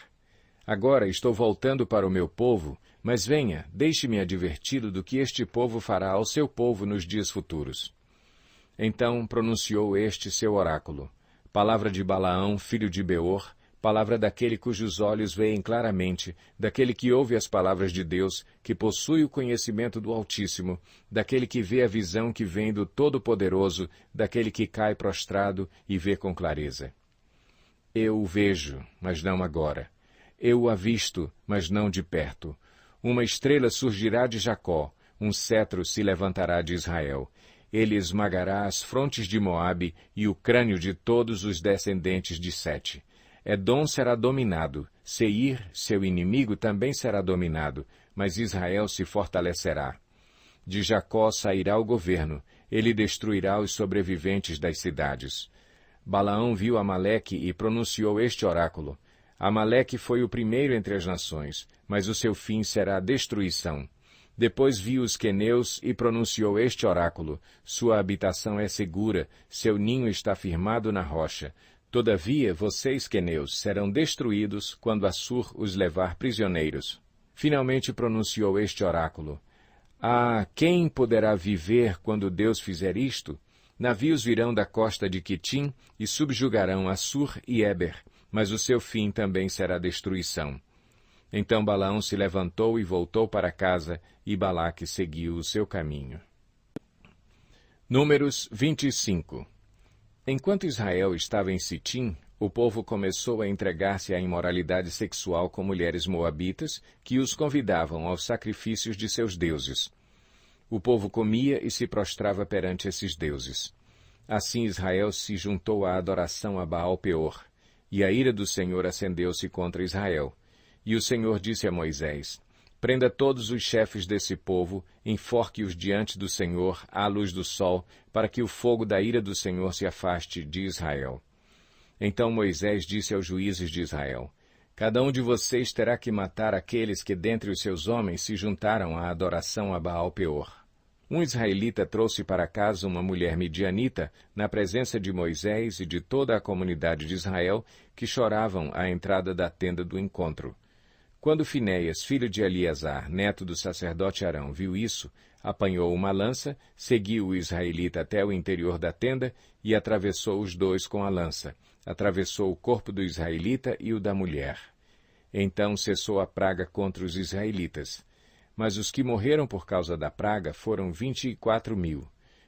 Agora estou voltando para o meu povo, mas venha, deixe-me adverti-lo do que este povo fará ao seu povo nos dias futuros. Então pronunciou este seu oráculo. Palavra de Balaão, filho de Beor, palavra daquele cujos olhos veem claramente, daquele que ouve as palavras de Deus, que possui o conhecimento do Altíssimo, daquele que vê a visão que vem do Todo-Poderoso, daquele que cai prostrado e vê com clareza. Eu o vejo, mas não agora. Eu o avisto, mas não de perto. Uma estrela surgirá de Jacó, um cetro se levantará de Israel. Ele esmagará as frontes de Moabe e o crânio de todos os descendentes de Sete. Edom será dominado, Seir, seu inimigo, também será dominado, mas Israel se fortalecerá. De Jacó sairá o governo, ele destruirá os sobreviventes das cidades. Balaão viu Amaleque e pronunciou este oráculo. Amaleque foi o primeiro entre as nações, mas o seu fim será a destruição. Depois viu os queneus e pronunciou este oráculo. Sua habitação é segura, seu ninho está firmado na rocha. Todavia, vocês, queneus, serão destruídos quando Assur os levar prisioneiros. Finalmente pronunciou este oráculo. Ah, quem poderá viver quando Deus fizer isto? Navios virão da costa de Quitim e subjugarão Assur e Éber, mas o seu fim também será destruição. Então Balaão se levantou e voltou para casa, e Balaque seguiu o seu caminho. Números 25. Enquanto Israel estava em Sitim, o povo começou a entregar-se à imoralidade sexual com mulheres moabitas, que os convidavam aos sacrifícios de seus deuses. O povo comia e se prostrava perante esses deuses. Assim Israel se juntou à adoração a Baal-Peor, e a ira do Senhor acendeu-se contra Israel. E o Senhor disse a Moisés: Prenda todos os chefes desse povo, enforque-os diante do Senhor, à luz do sol, para que o fogo da ira do Senhor se afaste de Israel. Então Moisés disse aos juízes de Israel: Cada um de vocês terá que matar aqueles que dentre os seus homens se juntaram à adoração a Baal-Peor. Um israelita trouxe para casa uma mulher midianita, na presença de Moisés e de toda a comunidade de Israel, que choravam à entrada da tenda do encontro. Quando Finéias, filho de Eleazar, neto do sacerdote Arão, viu isso, apanhou uma lança, seguiu o israelita até o interior da tenda e atravessou os dois com a lança. Atravessou o corpo do israelita e o da mulher. Então cessou a praga contra os israelitas. Mas os que morreram por causa da praga foram 24.000.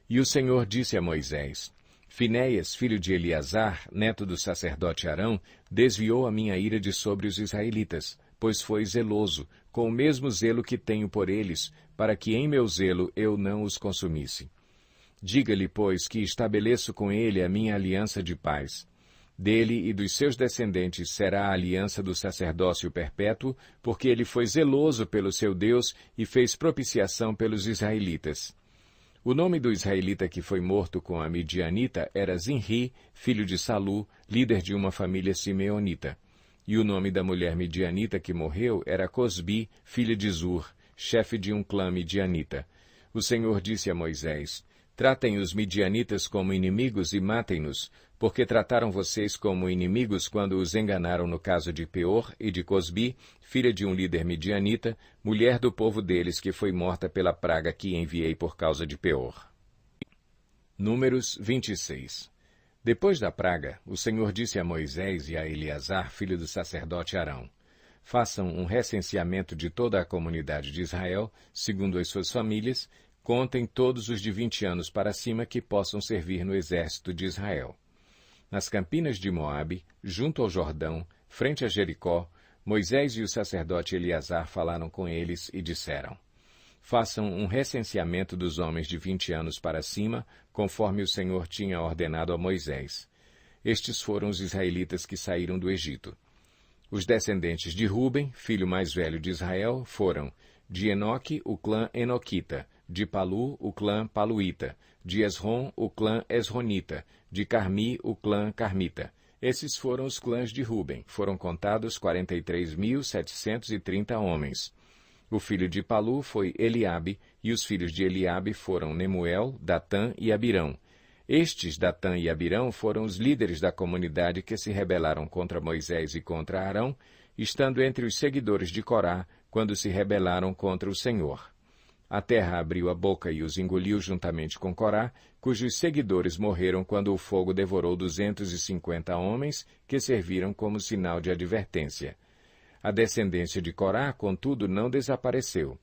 E o Senhor disse a Moisés: Finéias, filho de Eleazar, neto do sacerdote Arão, desviou a minha ira de sobre os israelitas, pois foi zeloso, com o mesmo zelo que tenho por eles, para que em meu zelo eu não os consumisse. Diga-lhe, pois, que estabeleço com ele a minha aliança de paz. Dele e dos seus descendentes será a aliança do sacerdócio perpétuo, porque ele foi zeloso pelo seu Deus e fez propiciação pelos israelitas. O nome do israelita que foi morto com a midianita era Zinri, filho de Salu, líder de uma família simeonita. E o nome da mulher midianita que morreu era Cosbi, filha de Zur, chefe de um clã midianita. O Senhor disse a Moisés: Tratem os midianitas como inimigos e matem-nos, porque trataram vocês como inimigos quando os enganaram no caso de Peor e de Cosbi, filha de um líder midianita, mulher do povo deles que foi morta pela praga que enviei por causa de Peor. Números 26. Depois da praga, o Senhor disse a Moisés e a Eleazar, filho do sacerdote Arão: Façam um recenseamento de toda a comunidade de Israel, segundo as suas famílias. Contem todos os de 20 anos para cima que possam servir no exército de Israel. Nas campinas de Moabe, junto ao Jordão, frente a Jericó, Moisés e o sacerdote Eleazar falaram com eles e disseram: Façam um recenseamento dos homens de 20 anos para cima, conforme o Senhor tinha ordenado a Moisés. Estes foram os israelitas que saíram do Egito. Os descendentes de Ruben, filho mais velho de Israel, foram de Enoque, o clã Enoquita, de Palu, o clã Paluíta, de Esrom, o clã Esronita, de Carmi, o clã Carmita. Esses foram os clãs de Ruben. Foram contados 43.730 homens. O filho de Palu foi Eliabe, e os filhos de Eliabe foram Nemuel, Datã e Abirão. Estes, Datã e Abirão, foram os líderes da comunidade que se rebelaram contra Moisés e contra Arão, estando entre os seguidores de Corá, quando se rebelaram contra o Senhor. A terra abriu a boca e os engoliu juntamente com Corá, cujos seguidores morreram quando o fogo devorou 250 homens que serviram como sinal de advertência. A descendência de Corá, contudo, não desapareceu.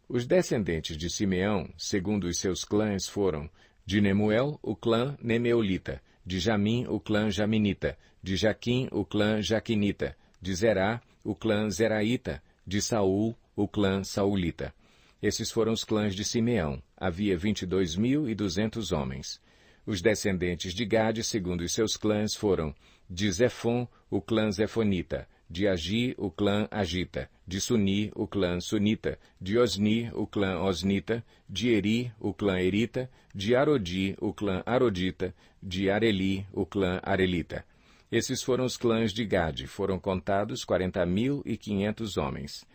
Os descendentes de Simeão, segundo os seus clãs, foram de Nemuel, o clã Nemeolita, de Jamim, o clã Jaminita, de Jaquim, o clã Jaquinita, de Zerá, o clã Zeraíta, de Saul, o clã Saulita. Esses foram os clãs de Simeão. Havia 22.200 homens. Os descendentes de Gade, segundo os seus clãs, foram de Zefon, o clã Zefonita, de Agi, o clã Agita, de Suni, o clã Sunita, de Osni, o clã Osnita, de Eri, o clã Erita, de Arodi, o clã Arodita, de Areli, o clã Arelita. Esses foram os clãs de Gade. Foram contados 40.500 homens.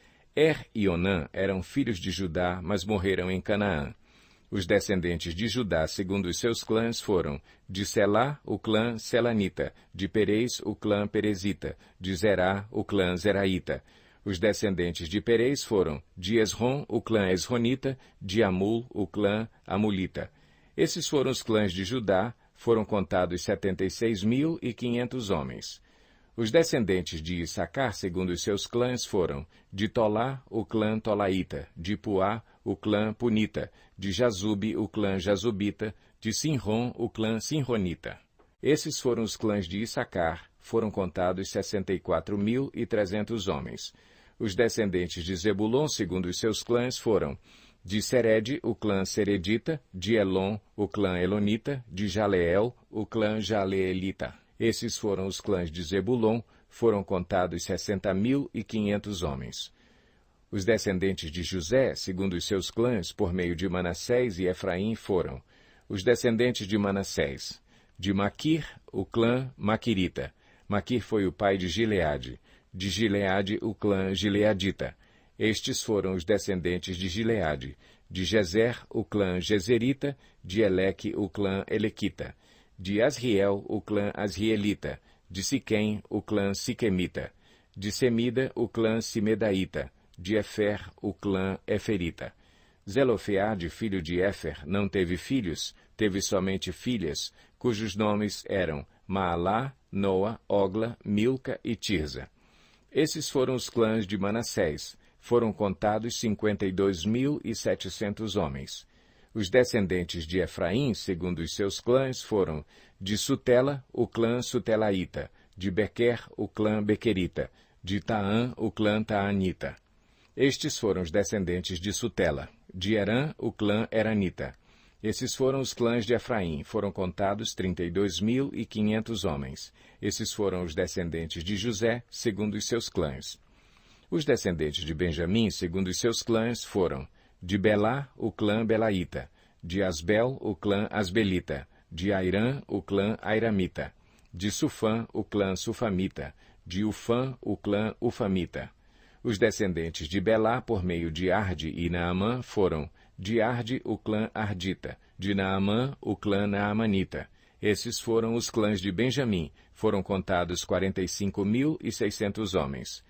E Onã eram filhos de Judá, mas morreram em Canaã. Os descendentes de Judá, segundo os seus clãs, foram de Selá, o clã Selanita, de Perez, o clã Perezita, de Zerá, o clã Zeraíta. Os descendentes de Perez foram de Esrom, o clã Esronita, de Amul, o clã Amulita. Esses foram os clãs de Judá. Foram contados 76.500 homens. Os descendentes de Issacar, segundo os seus clãs, foram de Tolá, o clã Tolaíta, de Puá, o clã Punita, de Jazube, o clã Jazubita, de Sinrom, o clã Sinronita. Esses foram os clãs de Issacar. Foram contados 64.300 homens. Os descendentes de Zebulon, segundo os seus clãs, foram de Sered, o clã Seredita, de Elon, o clã Elonita, de Jaleel, o clã Jaleelita. Esses foram os clãs de Zebulon. Foram contados 60.500 homens. Os descendentes de José, segundo os seus clãs, por meio de Manassés e Efraim, foram os descendentes de Manassés, de Maquir, o clã Maquirita. Maquir foi o pai de Gileade. De Gileade, o clã Gileadita. Estes foram os descendentes de Gileade. De Gezer, o clã Gezerita. De Eleque, o clã Elequita. De Asriel, o clã Asrielita. De Siquém, o clã Siquemita. De Semida, o clã Simedaíta. De Efer, o clã Eferita. Zelofeade, filho de Efer, não teve filhos, teve somente filhas, cujos nomes eram Maalá, Noa, Ogla, Milca e Tirza. Esses foram os clãs de Manassés. Foram contados 52.700 homens. Os descendentes de Efraim, segundo os seus clãs, foram de Sutela, o clã Sutelaíta, de Bequer, o clã Bequerita, de Taã, o clã Taanita. Estes foram os descendentes de Sutela. De Herã, o clã Eranita. Esses foram os clãs de Efraim. Foram contados 32.500 homens. Esses foram os descendentes de José, segundo os seus clãs. Os descendentes de Benjamim, segundo os seus clãs, foram de Belá, o clã Belaíta, de Asbel, o clã Asbelita, de Airã, o clã Airamita, de Sufã, o clã Sufamita, de Ufã, o clã Ufamita. Os descendentes de Belá, por meio de Arde e Naamã, foram de Arde, o clã Ardita, de Naamã, o clã Naamanita. Esses foram os clãs de Benjamim. Foram contados 45.600 homens.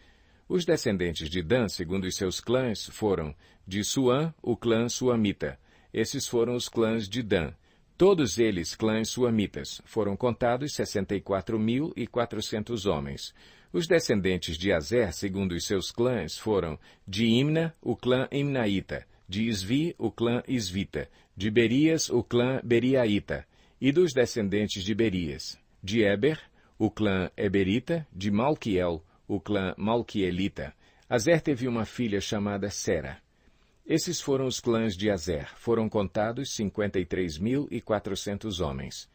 Os descendentes de Dan, segundo os seus clãs, foram de Suã, o clã Suamita. Esses foram os clãs de Dan. Todos eles clãs suamitas. Foram contados 64.400 homens. Os descendentes de Azer, segundo os seus clãs, foram de Imna, o clã Imnaíta, de Isvi, o clã Isvita, de Berias, o clã Beriaíta, e dos descendentes de Berias, de Eber, o clã Eberita, de Malquiel, o clã Malquielita. Azer teve uma filha chamada Sera. Esses foram os clãs de Azer. Foram contados 53.400 homens.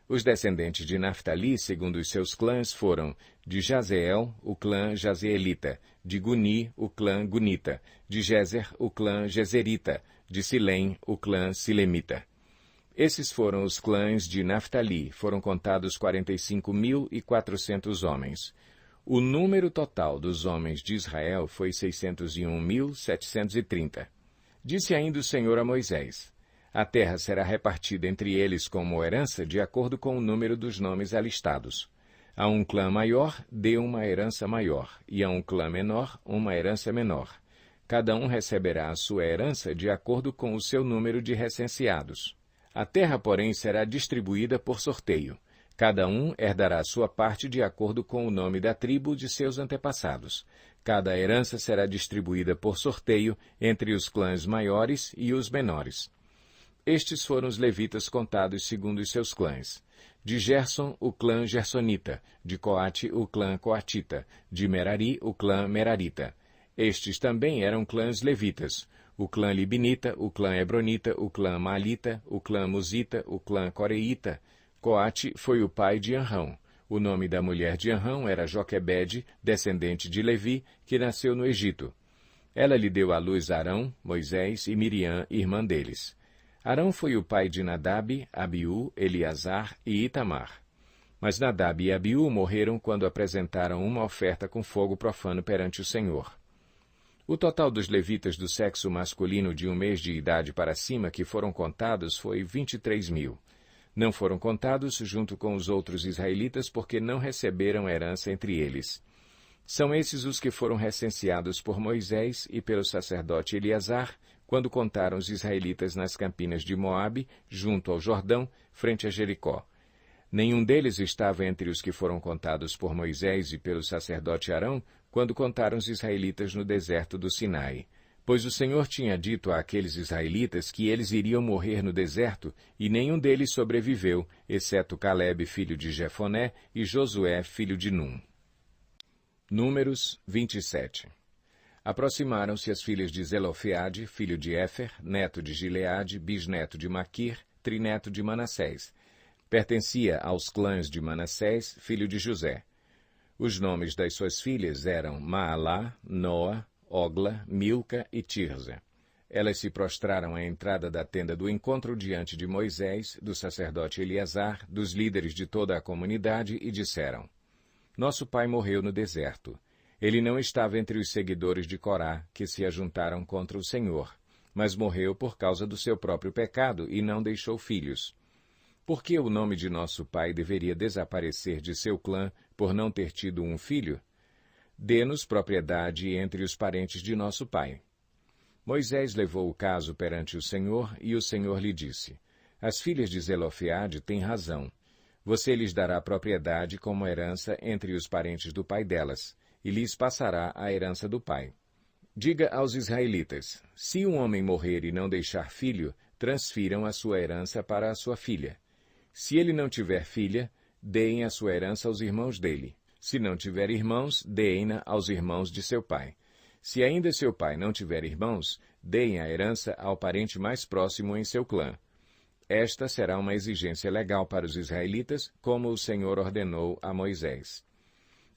Os descendentes de Naftali, segundo os seus clãs, foram de Jazeel, o clã Jazeelita, de Guni, o clã Gunita, de Jezer, o clã Jezerita, de Silém, o clã Silemita. Esses foram os clãs de Naftali. Foram contados 45.400 homens. O número total dos homens de Israel foi 601.730. Disse ainda o Senhor a Moisés: a terra será repartida entre eles como herança de acordo com o número dos nomes alistados. A um clã maior, dê uma herança maior, e a um clã menor, uma herança menor. Cada um receberá a sua herança de acordo com o seu número de recenseados. A terra, porém, será distribuída por sorteio. Cada um herdará sua parte de acordo com o nome da tribo de seus antepassados. Cada herança será distribuída por sorteio entre os clãs maiores e os menores. Estes foram os levitas contados segundo os seus clãs. De Gerson, o clã Gersonita. De Coate, o clã Coatita. De Merari, o clã Merarita. Estes também eram clãs levitas. O clã Libinita, o clã Hebronita, o clã Malita, o clã Musita, o clã Coreíta. Coate foi o pai de Anrão. O nome da mulher de Anrão era Joquebede, descendente de Levi, que nasceu no Egito. Ela lhe deu à luz Arão, Moisés e Miriam, irmã deles. Arão foi o pai de Nadab, Abiú, Eleazar e Itamar. Mas Nadab e Abiú morreram quando apresentaram uma oferta com fogo profano perante o Senhor. O total dos levitas do sexo masculino de 1 mês de idade para cima que foram contados foi 23.000. Não foram contados junto com os outros israelitas porque não receberam herança entre eles. São esses os que foram recenseados por Moisés e pelo sacerdote Eleazar, quando contaram os israelitas nas campinas de Moabe, junto ao Jordão, frente a Jericó. Nenhum deles estava entre os que foram contados por Moisés e pelo sacerdote Arão, quando contaram os israelitas no deserto do Sinai. Pois o Senhor tinha dito àqueles israelitas que eles iriam morrer no deserto, e nenhum deles sobreviveu, exceto Calebe, filho de Jefoné, e Josué, filho de Num. Números 27. Aproximaram-se as filhas de Zelofeade, filho de Éfer, neto de Gileade, bisneto de Maquir, trineto de Manassés. Pertencia aos clãs de Manassés, filho de José. Os nomes das suas filhas eram Maalá, Noa, Ogla, Milca e Tirza. Elas se prostraram à entrada da tenda do encontro diante de Moisés, do sacerdote Eleazar, dos líderes de toda a comunidade, e disseram: Nosso pai morreu no deserto. Ele não estava entre os seguidores de Corá, que se ajuntaram contra o Senhor, mas morreu por causa do seu próprio pecado e não deixou filhos. Por que o nome de nosso pai deveria desaparecer de seu clã por não ter tido um filho? Dê-nos propriedade entre os parentes de nosso pai. Moisés levou o caso perante o Senhor, e o Senhor lhe disse: As filhas de Zelofeade têm razão. Você lhes dará propriedade como herança entre os parentes do pai delas, e lhes passará a herança do pai. Diga aos israelitas: se um homem morrer e não deixar filho, transfiram a sua herança para a sua filha. Se ele não tiver filha, deem a sua herança aos irmãos dele. Se não tiver irmãos, deem-na aos irmãos de seu pai. Se ainda seu pai não tiver irmãos, deem a herança ao parente mais próximo em seu clã. Esta será uma exigência legal para os israelitas, como o Senhor ordenou a Moisés.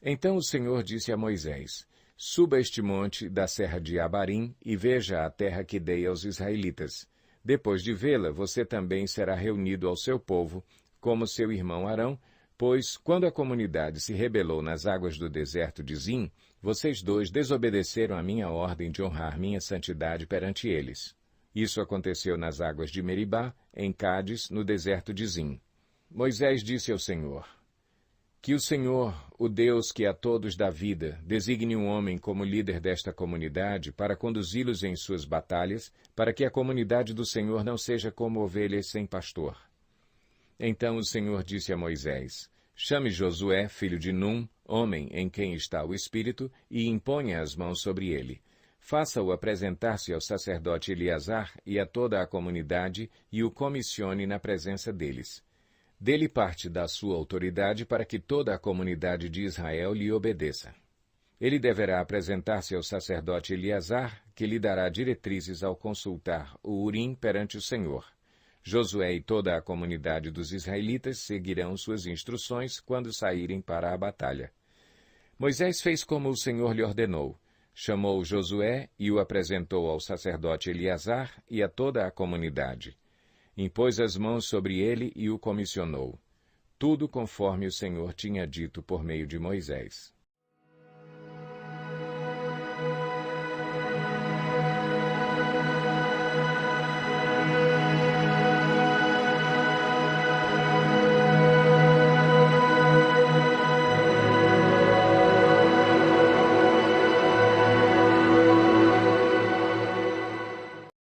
Então o Senhor disse a Moisés: Suba este monte da serra de Abarim e veja a terra que dei aos israelitas. Depois de vê-la, você também será reunido ao seu povo, como seu irmão Arão, pois, quando a comunidade se rebelou nas águas do deserto de Zim, vocês dois desobedeceram a minha ordem de honrar minha santidade perante eles. Isso aconteceu nas águas de Meribá, em Cádiz, no deserto de Zim. Moisés disse ao Senhor: Que o Senhor, o Deus que a todos dá vida, designe um homem como líder desta comunidade para conduzi-los em suas batalhas, para que a comunidade do Senhor não seja como ovelhas sem pastor. Então o Senhor disse a Moisés: Chame Josué, filho de Num, homem em quem está o Espírito, e imponha as mãos sobre ele. Faça-o apresentar-se ao sacerdote Eleazar e a toda a comunidade, e o comissione na presença deles. Dele parte da sua autoridade para que toda a comunidade de Israel lhe obedeça. Ele deverá apresentar-se ao sacerdote Eleazar, que lhe dará diretrizes ao consultar o Urim perante o Senhor. Josué e toda a comunidade dos israelitas seguirão suas instruções quando saírem para a batalha. Moisés fez como o Senhor lhe ordenou. Chamou Josué e o apresentou ao sacerdote Eleazar e a toda a comunidade. Impôs as mãos sobre ele e o comissionou. Tudo conforme o Senhor tinha dito por meio de Moisés.